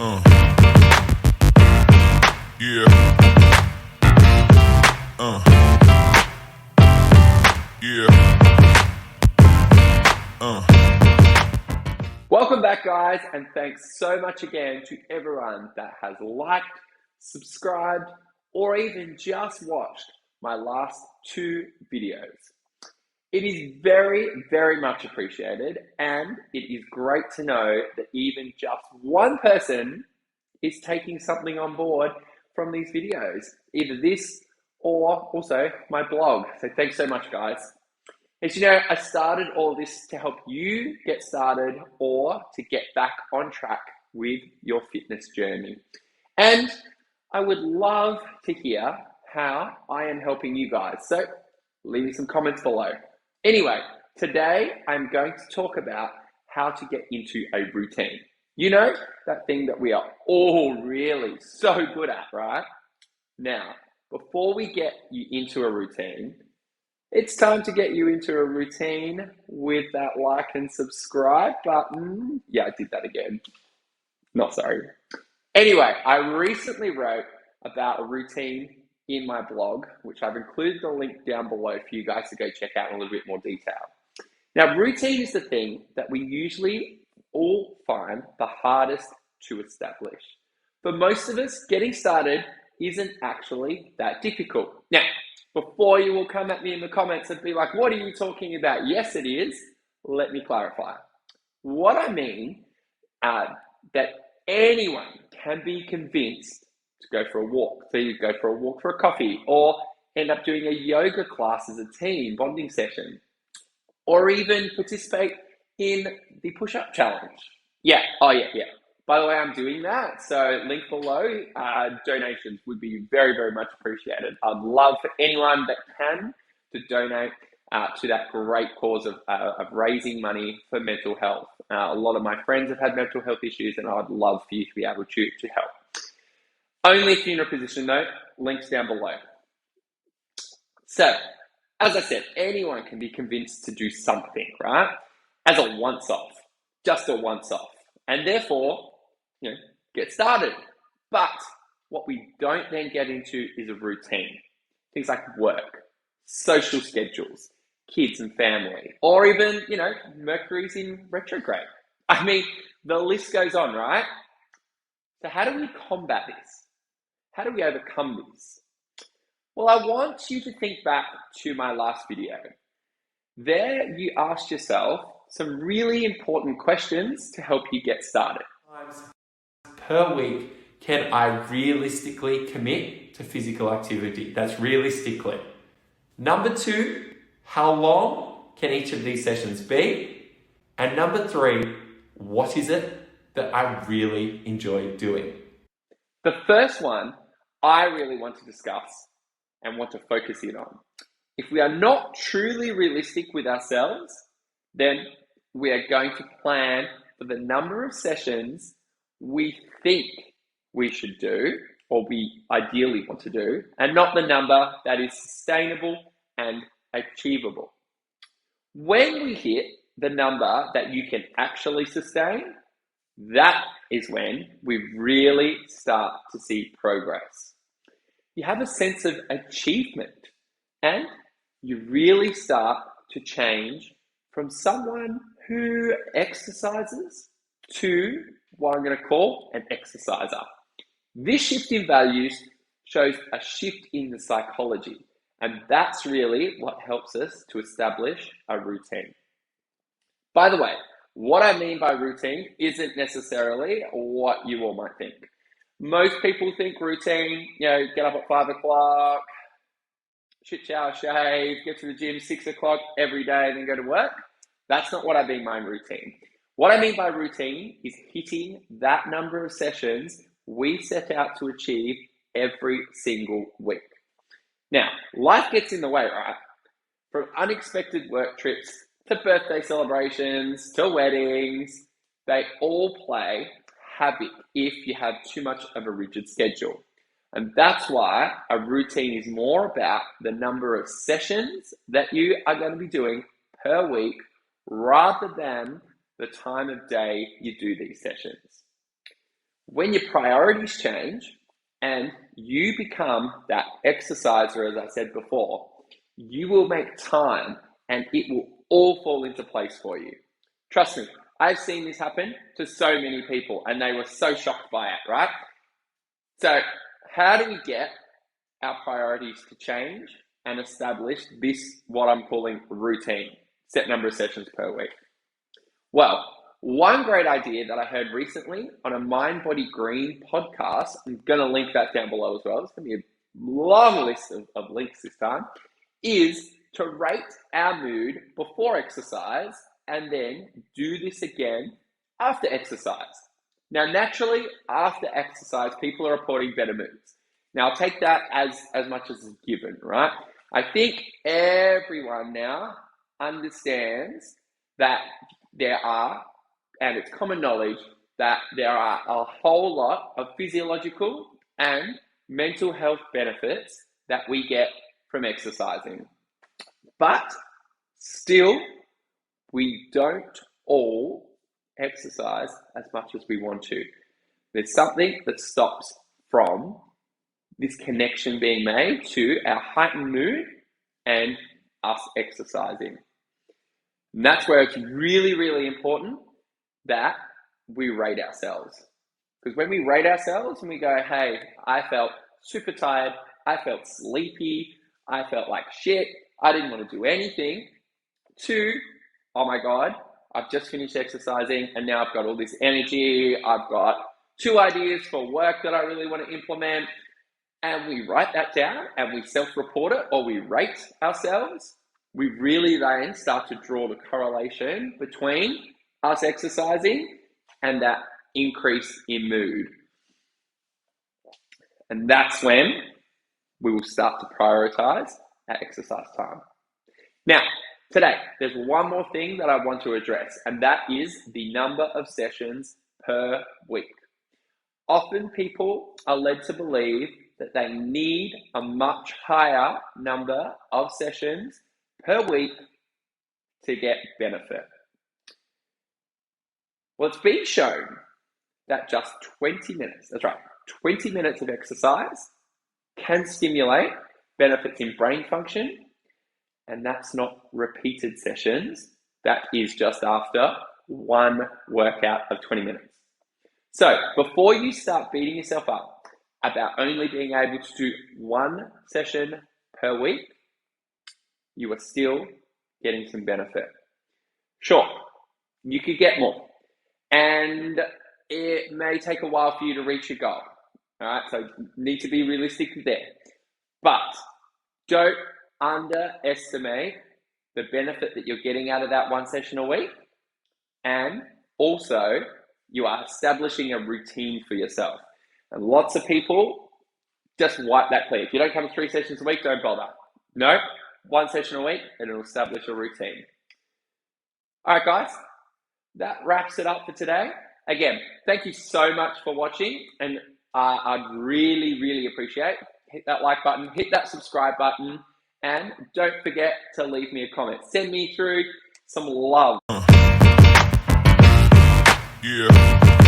Uh, yeah. Yeah. Welcome back, guys, and thanks so much again to everyone that has liked, subscribed, or even just watched my last 2 videos. It is very, very much appreciated, and it is great to know that even just one person is taking something on board from these videos, either this or also my blog. So thanks so much, guys. As you know, I started all this to help you get started or to get back on track with your fitness journey. And I would love to hear how I am helping you guys. So leave me some comments below. Anyway, today I'm going to talk about how to get into a routine. You know, that thing that we are all really so good at, right? Now, before we get you into a routine, it's time to get you into a routine with that like and subscribe button. Yeah, I did that again. Not sorry. Anyway, I recently wrote about a routine in my blog, which I've included the link down below for you guys to go check out in a little bit more detail. Now, routine is the thing that we usually all find the hardest to establish. For most of us, getting started isn't actually that difficult. Now, before you will come at me in the comments and be like, what are you talking about? Yes, it is. Let me clarify. What I mean that anyone can be convinced to go for a walk. So you go for a walk for a coffee, or end up doing a yoga class as a team, bonding session, or even participate in the push-up challenge. Yeah. By the way, I'm doing that. So link below, donations would be very, very much appreciated. I'd love for anyone that can to donate to that great cause of raising money for mental health. A lot of my friends have had mental health issues, and I'd love for you to be able to help. Only if you're in a position though, links down below. So, as I said, anyone can be convinced to do something, right? As a once-off, just a once-off. And therefore, get started. But what we don't then get into is a routine. Things like work, social schedules, kids and family, or even, Mercury's in retrograde. I mean, the list goes on, right? So how do we combat this? How do we overcome this? Well, I want you to think back to my last video. There you asked yourself some really important questions to help you get started. Per week can I realistically commit to physical activity? That's realistically. Number 2, how long can each of these sessions be? And number 3, what is it that I really enjoy doing? The first one I really want to discuss and want to focus in on. If we are not truly realistic with ourselves, then we are going to plan for the number of sessions we think we should do, or we ideally want to do, and not the number that is sustainable and achievable. When we hit the number that you can actually sustain, that is when we really start to see progress. You have a sense of achievement, and you really start to change from someone who exercises to what I'm going to call an exerciser. This shift in values shows a shift in the psychology, and that's really what helps us to establish a routine. By the way, what I mean by routine isn't necessarily what you all might think. Most people think routine, get up at 5 o'clock, shit, shower, shave, get to the gym 6 o'clock every day, and then go to work. That's not what I mean by routine. What I mean by routine is hitting that number of sessions we set out to achieve every single week. Now, life gets in the way, right? From unexpected work trips to birthday celebrations to weddings, they all play havoc if you have too much of a rigid schedule. And that's why a routine is more about the number of sessions that you are going to be doing per week rather than the time of day you do these sessions. when your priorities change and you become that exerciser, as I said before, you will make time and it will all fall into place for you. Trust me, I've seen this happen to so many people and they were so shocked by it, right? So how do we get our priorities to change and establish this, what I'm calling routine, set number of sessions per week? Well, one great idea that I heard recently on a Mind Body Green podcast, I'm going to link that down below as well, it's going to be a long list of links this time, is to rate our mood before exercise and then do this again after exercise. Now, naturally, after exercise, people are reporting better moods. Now, I'll take that as much as is given, right? I think everyone now understands that there are, and it's common knowledge, that there are a whole lot of physiological and mental health benefits that we get from exercising. But still, we don't all exercise as much as we want to. There's something that stops from this connection being made to our heightened mood and us exercising. And that's where it's really, really important that we rate ourselves. Because when we rate ourselves and we go, hey, I felt super tired, I felt sleepy, I felt like shit, I didn't want to do anything, to, oh my God, I've just finished exercising and now I've got all this energy, I've got 2 ideas for work that I really want to implement, and we write that down and we self-report it or we rate ourselves, we really then start to draw the correlation between us exercising and that increase in mood. And that's when we will start to prioritize our exercise time. Now, today, there's one more thing that I want to address, and that is the number of sessions per week. Often people are led to believe that they need a much higher number of sessions per week to get benefit. Well, it's been shown that just 20 minutes, that's right, 20 minutes of exercise can stimulate benefits in brain function, and that's not repeated sessions. That is just after one workout of 20 minutes. So before you start beating yourself up about only being able to do one session per week, you are still getting some benefit. Sure, you could get more, and it may take a while for you to reach your goal. All right, so you need to be realistic there. But don't underestimate the benefit that you're getting out of that one session a week. And also, you are establishing a routine for yourself. And lots of people just wipe that clear. If you don't come to 3 sessions a week, don't bother. No, one session a week and it'll establish a routine. All right, guys, that wraps it up for today. Again, thank you so much for watching, and I'd really, really appreciate it. Hit that like button, hit that subscribe button, and don't forget to leave me a comment. Send me through some love. Yeah.